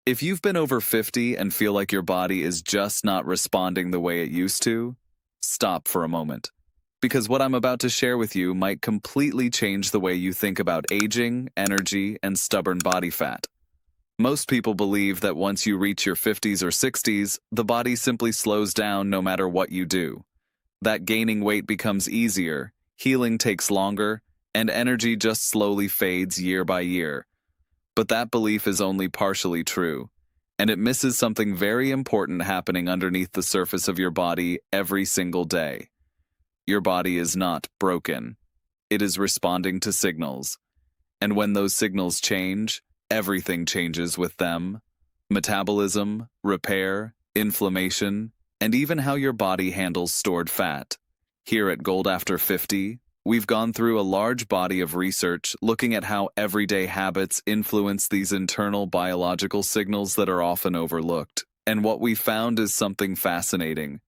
If you've been over 50 and feel like your body is just not responding the way it used to, stop for a moment. Because what I'm about to share with you might completely change the way you think about aging, energy, and stubborn body fat. Most people believe that once you reach your 50s or 60s, the body simply slows down no matter what you do. That gaining weight becomes easier, healing takes longer, and energy just slowly fades year by year. But that belief is only partially true, and it misses something very important happening underneath the surface of your body every single day. Your body is not broken. It is responding to signals. And when those signals change, everything changes with them. Metabolism, repair, inflammation, and even how your body handles stored fat. Here at Gold After 50, we've gone through a large body of research looking at how everyday habits influence these internal biological signals that are often overlooked. And what we found is something fascinating.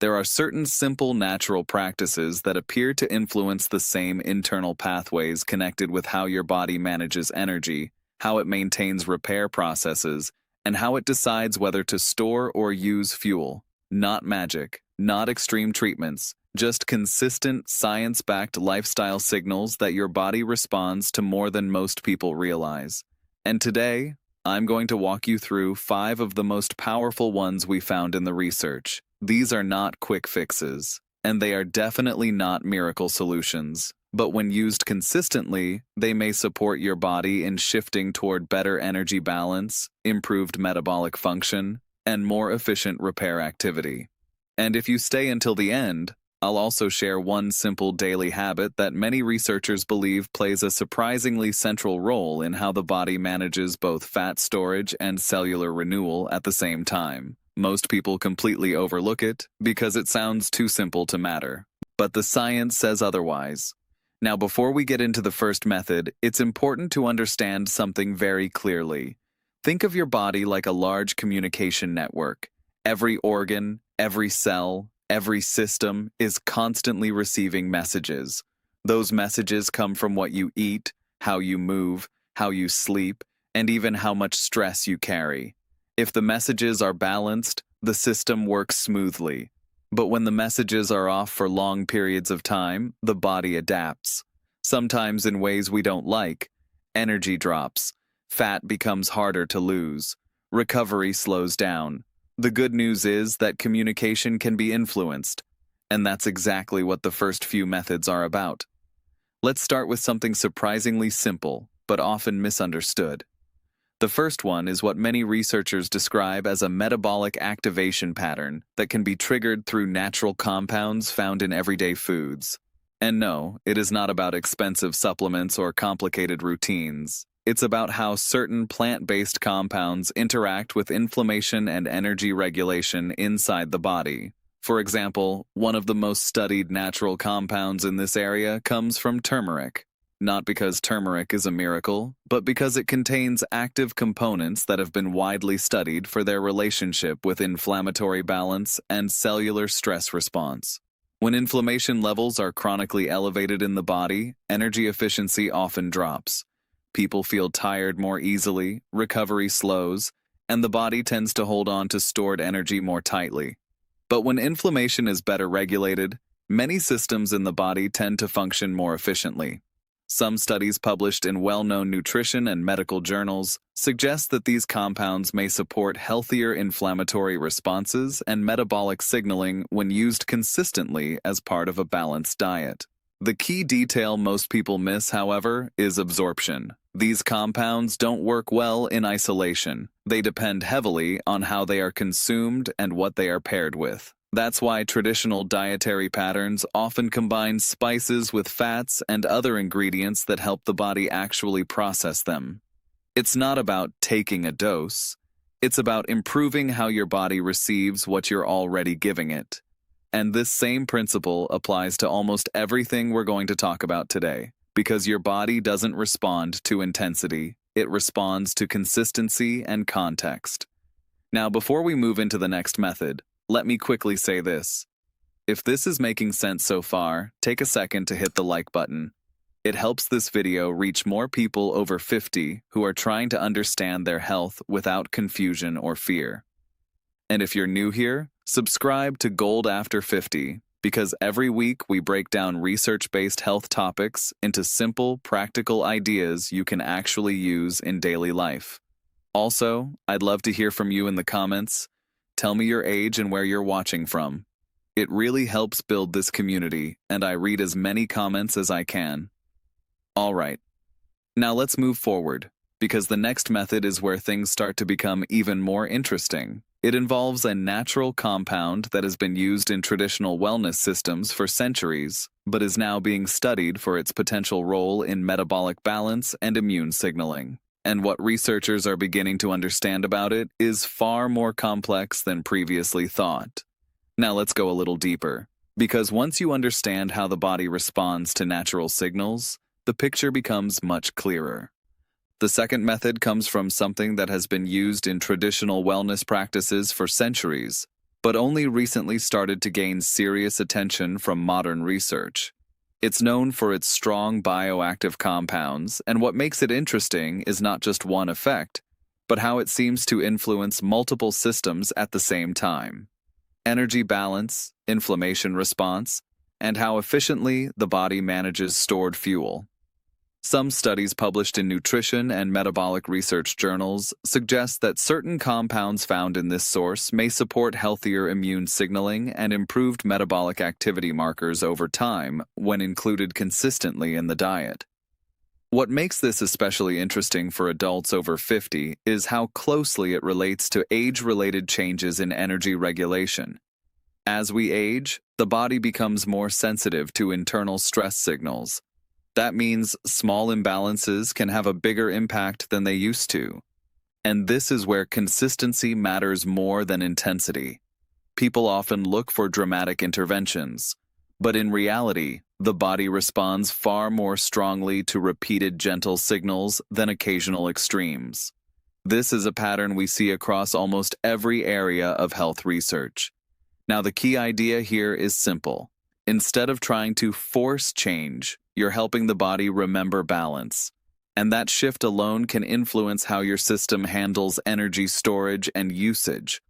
There are certain simple natural practices that appear to influence the same internal pathways connected with how your body manages energy, how it maintains repair processes, and how it decides whether to store or use fuel. Not magic, not extreme treatments, just consistent, science-backed lifestyle signals that your body responds to more than most people realize. And today, I'm going to walk you through 5 of the most powerful ones we found in the research. These are not quick fixes, and they are definitely not miracle solutions. But when used consistently, they may support your body in shifting toward better energy balance, improved metabolic function, and more efficient repair activity. And if you stay until the end, I'll also share one simple daily habit that many researchers believe plays a surprisingly central role in how the body manages both fat storage and cellular renewal at the same time. Most people completely overlook it because it sounds too simple to matter. But the science says otherwise. Now, before we get into the first method, it's important to understand something very clearly. Think of your body like a large communication network. Every organ, every cell, every system is constantly receiving messages. Those messages come from what you eat, how you move, how you sleep, and even how much stress you carry. If the messages are balanced, the system works smoothly. But when the messages are off for long periods of time, the body adapts. Sometimes in ways we don't like. Energy drops. Fat becomes harder to lose. Recovery slows down. The good news is that communication can be influenced. And that's exactly what the first few methods are about. Let's start with something surprisingly simple, but often misunderstood. The first one is what many researchers describe as a metabolic activation pattern that can be triggered through natural compounds found in everyday foods. And no, it is not about expensive supplements or complicated routines. It's about how certain plant-based compounds interact with inflammation and energy regulation inside the body. For example, one of the most studied natural compounds in this area comes from turmeric. Not because turmeric is a miracle, but because it contains active components that have been widely studied for their relationship with inflammatory balance and cellular stress response. When inflammation levels are chronically elevated in the body, energy efficiency often drops. People feel tired more easily, recovery slows, and the body tends to hold on to stored energy more tightly. But when inflammation is better regulated, many systems in the body tend to function more efficiently. Some studies published in well-known nutrition and medical journals suggest that these compounds may support healthier inflammatory responses and metabolic signaling when used consistently as part of a balanced diet. The key detail most people miss, however, is absorption. These compounds don't work well in isolation. They depend heavily on how they are consumed and what they are paired with. That's why traditional dietary patterns often combine spices with fats and other ingredients that help the body actually process them. It's not about taking a dose. It's about improving how your body receives what you're already giving it. And this same principle applies to almost everything we're going to talk about today, because your body doesn't respond to intensity, it responds to consistency and context. Now, before we move into the next method, let me quickly say this. If this is making sense so far, take a second to hit the like button. It helps this video reach more people over 50 who are trying to understand their health without confusion or fear. And if you're new here, subscribe to Gold After 50 because every week we break down research-based health topics into simple, practical ideas you can actually use in daily life. Also, I'd love to hear from you in the comments. Tell me your age and where you're watching from. It really helps build this community, and I read as many comments as I can. All right, now let's move forward, because the next method is where things start to become even more interesting. It involves a natural compound that has been used in traditional wellness systems for centuries, but is now being studied for its potential role in metabolic balance and immune signaling. And what researchers are beginning to understand about it is far more complex than previously thought. Now let's go a little deeper, because once you understand how the body responds to natural signals, the picture becomes much clearer. The second method comes from something that has been used in traditional wellness practices for centuries, but only recently started to gain serious attention from modern research. It's known for its strong bioactive compounds, and what makes it interesting is not just one effect, but how it seems to influence multiple systems at the same time. Energy balance, inflammation response, and how efficiently the body manages stored fuel. Some studies published in nutrition and metabolic research journals suggest that certain compounds found in this source may support healthier immune signaling and improved metabolic activity markers over time when included consistently in the diet. What makes this especially interesting for adults over 50 is how closely it relates to age-related changes in energy regulation. As we age, the body becomes more sensitive to internal stress signals. That means small imbalances can have a bigger impact than they used to. And this is where consistency matters more than intensity. People often look for dramatic interventions, but in reality, the body responds far more strongly to repeated gentle signals than occasional extremes. This is a pattern we see across almost every area of health research. Now, the key idea here is simple. Instead of trying to force change, you're helping the body remember balance. And that shift alone can influence how your system handles energy storage and usage.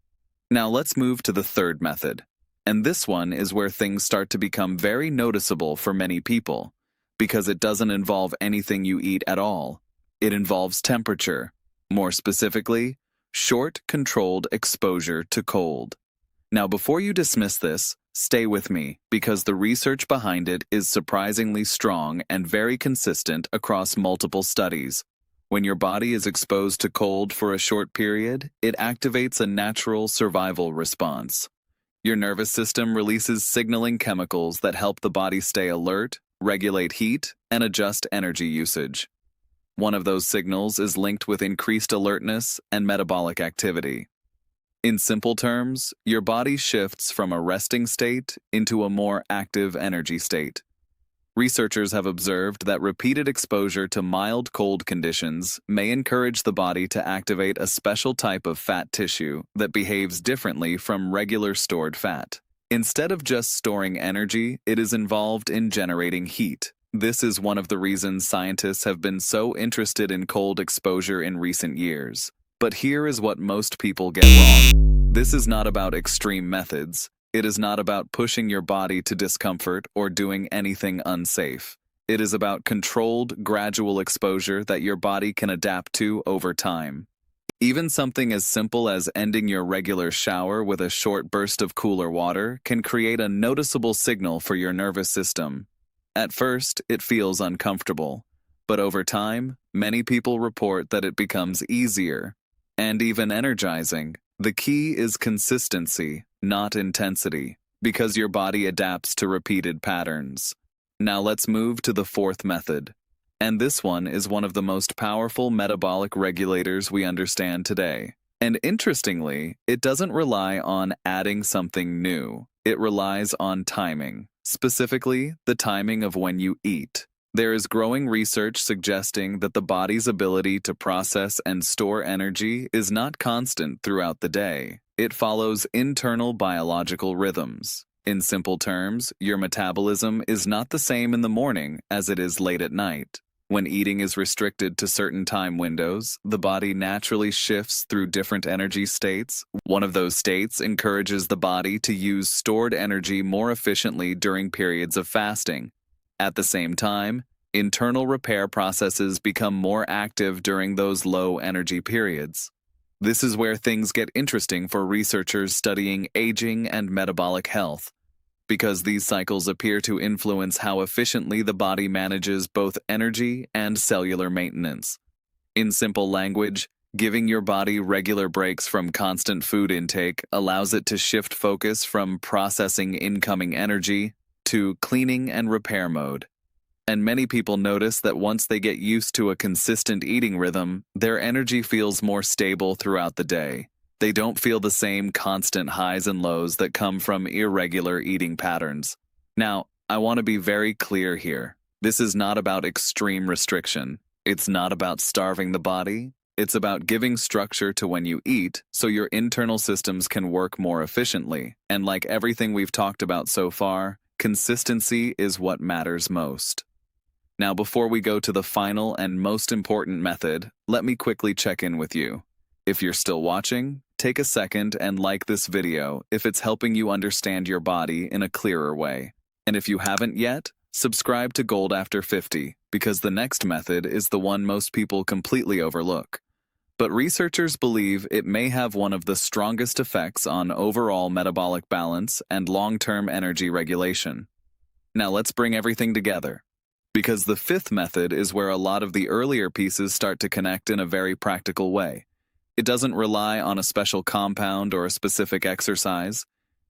Now let's move to the third method. And this one is where things start to become very noticeable for many people, because it doesn't involve anything you eat at all. It involves temperature. More specifically, short, controlled exposure to cold. Now, before you dismiss this, stay with me, because the research behind it is surprisingly strong and very consistent across multiple studies. When your body is exposed to cold for a short period, it activates a natural survival response. Your nervous system releases signaling chemicals that help the body stay alert, regulate heat, and adjust energy usage. One of those signals is linked with increased alertness and metabolic activity. In simple terms, your body shifts from a resting state into a more active energy state. Researchers have observed that repeated exposure to mild cold conditions may encourage the body to activate a special type of fat tissue that behaves differently from regular stored fat. Instead of just storing energy, it is involved in generating heat. This is one of the reasons scientists have been so interested in cold exposure in recent years. But here is what most people get wrong. This is not about extreme methods. It is not about pushing your body to discomfort or doing anything unsafe. It is about controlled, gradual exposure that your body can adapt to over time. Even something as simple as ending your regular shower with a short burst of cooler water can create a noticeable signal for your nervous system. At first, it feels uncomfortable, but over time, many people report that it becomes easier and even energizing. The key is consistency, not intensity, because your body adapts to repeated patterns. Now let's move to the fourth method. And this one is one of the most powerful metabolic regulators we understand today. And interestingly, it doesn't rely on adding something new. It relies on timing, specifically the timing of when you eat. There is growing research suggesting that the body's ability to process and store energy is not constant throughout the day. It follows internal biological rhythms. In simple terms, your metabolism is not the same in the morning as it is late at night. When eating is restricted to certain time windows, the body naturally shifts through different energy states. One of those states encourages the body to use stored energy more efficiently during periods of fasting. At the same time, internal repair processes become more active during those low energy periods. This is where things get interesting for researchers studying aging and metabolic health, because these cycles appear to influence how efficiently the body manages both energy and cellular maintenance. In simple language, giving your body regular breaks from constant food intake allows it to shift focus from processing incoming energy to cleaning and repair mode. And many people notice that once they get used to a consistent eating rhythm, their energy feels more stable throughout the day. They don't feel the same constant highs and lows that come from irregular eating patterns. Now, I want to be very clear here. This is not about extreme restriction. It's not about starving the body. It's about giving structure to when you eat so your internal systems can work more efficiently. And like everything we've talked about so far, consistency is what matters most. Now, before we go to the final and most important method, let me quickly check in with you. If you're still watching, take a second and like this video if it's helping you understand your body in a clearer way. And if you haven't yet, subscribe to Gold After 50, because the next method is the one most people completely overlook. But researchers believe it may have one of the strongest effects on overall metabolic balance and long-term energy regulation. Now let's bring everything together, because the fifth method is where a lot of the earlier pieces start to connect in a very practical way. It doesn't rely on a special compound or a specific exercise.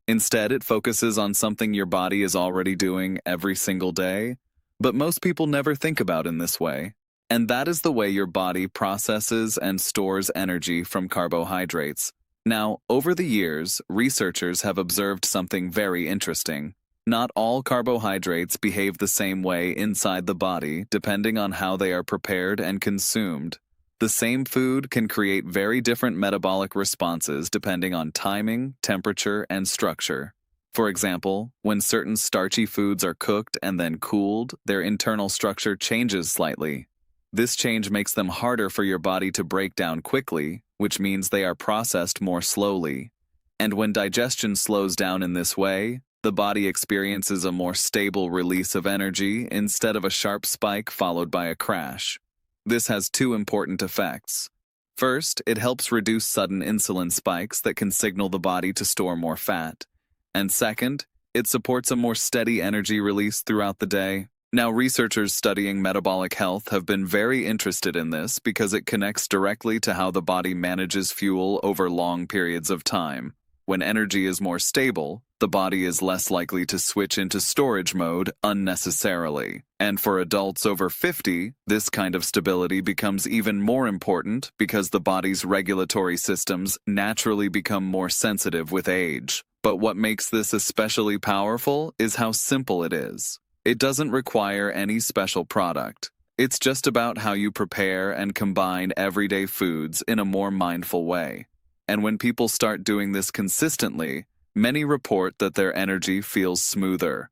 Instead, it focuses on something your body is already doing every single day, but most people never think about in this way. And that is the way your body processes and stores energy from carbohydrates. Now, over the years, researchers have observed something very interesting. Not all carbohydrates behave the same way inside the body, depending on how they are prepared and consumed. The same food can create very different metabolic responses depending on timing, temperature, and structure. For example, when certain starchy foods are cooked and then cooled, their internal structure changes slightly. This change makes them harder for your body to break down quickly, which means they are processed more slowly. And when digestion slows down in this way, the body experiences a more stable release of energy instead of a sharp spike followed by a crash. This has two important effects. First, it helps reduce sudden insulin spikes that can signal the body to store more fat. And second, it supports a more steady energy release throughout the day. Now, researchers studying metabolic health have been very interested in this because it connects directly to how the body manages fuel over long periods of time. When energy is more stable, the body is less likely to switch into storage mode unnecessarily. And for adults over 50, this kind of stability becomes even more important because the body's regulatory systems naturally become more sensitive with age. But what makes this especially powerful is how simple it is. It doesn't require any special product. It's just about how you prepare and combine everyday foods in a more mindful way. And when people start doing this consistently, many report that their energy feels smoother,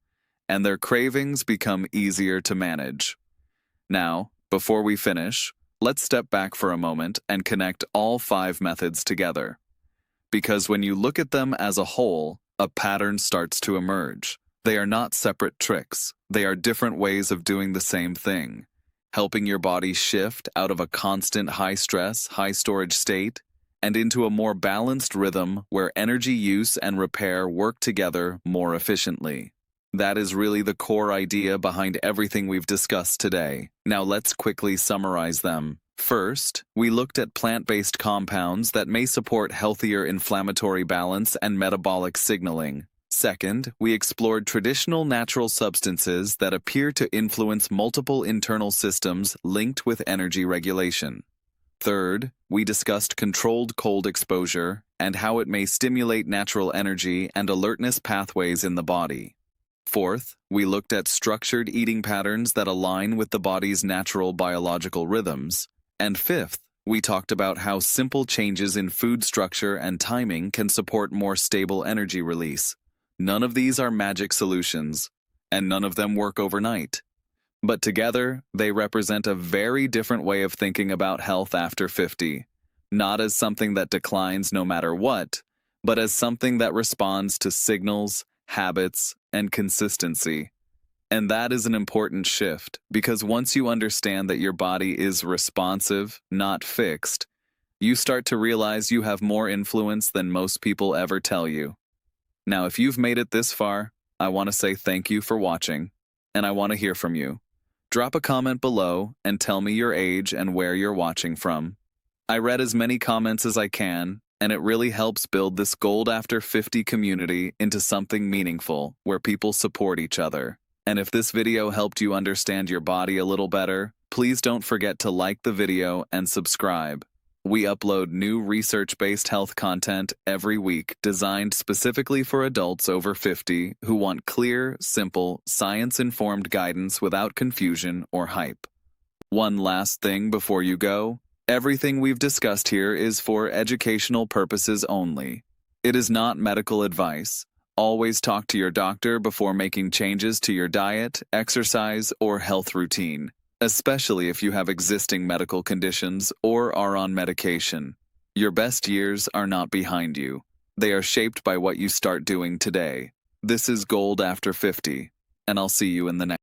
and their cravings become easier to manage. Now, before we finish, let's step back for a moment and connect all 5 methods together. Because when you look at them as a whole, a pattern starts to emerge. They are not separate tricks. They are different ways of doing the same thing, helping your body shift out of a constant high-stress, high-storage state and into a more balanced rhythm where energy use and repair work together more efficiently. That is really the core idea behind everything we've discussed today. Now let's quickly summarize them. First, we looked at plant-based compounds that may support healthier inflammatory balance and metabolic signaling. Second, we explored traditional natural substances that appear to influence multiple internal systems linked with energy regulation. Third, we discussed controlled cold exposure and how it may stimulate natural energy and alertness pathways in the body. Fourth, we looked at structured eating patterns that align with the body's natural biological rhythms. And fifth, we talked about how simple changes in food structure and timing can support more stable energy release. None of these are magic solutions, and none of them work overnight. But together, they represent a very different way of thinking about health after 50, not as something that declines no matter what, but as something that responds to signals, habits, and consistency. And that is an important shift, because once you understand that your body is responsive, not fixed, you start to realize you have more influence than most people ever tell you. Now, if you've made it this far, I want to say thank you for watching, and I want to hear from you. Drop a comment below and tell me your age and where you're watching from. I read as many comments as I can, and it really helps build this Gold After 50 community into something meaningful where people support each other. And if this video helped you understand your body a little better, please don't forget to like the video and subscribe. We upload new research-based health content every week designed specifically for adults over 50 who want clear, simple, science-informed guidance without confusion or hype. One last thing before you go. Everything we've discussed here is for educational purposes only. It is not medical advice. Always talk to your doctor before making changes to your diet, exercise, or health routine, especially if you have existing medical conditions or are on medication. Your best years are not behind you. They are shaped by what you start doing today. This is Gold After 50, and I'll see you in the next.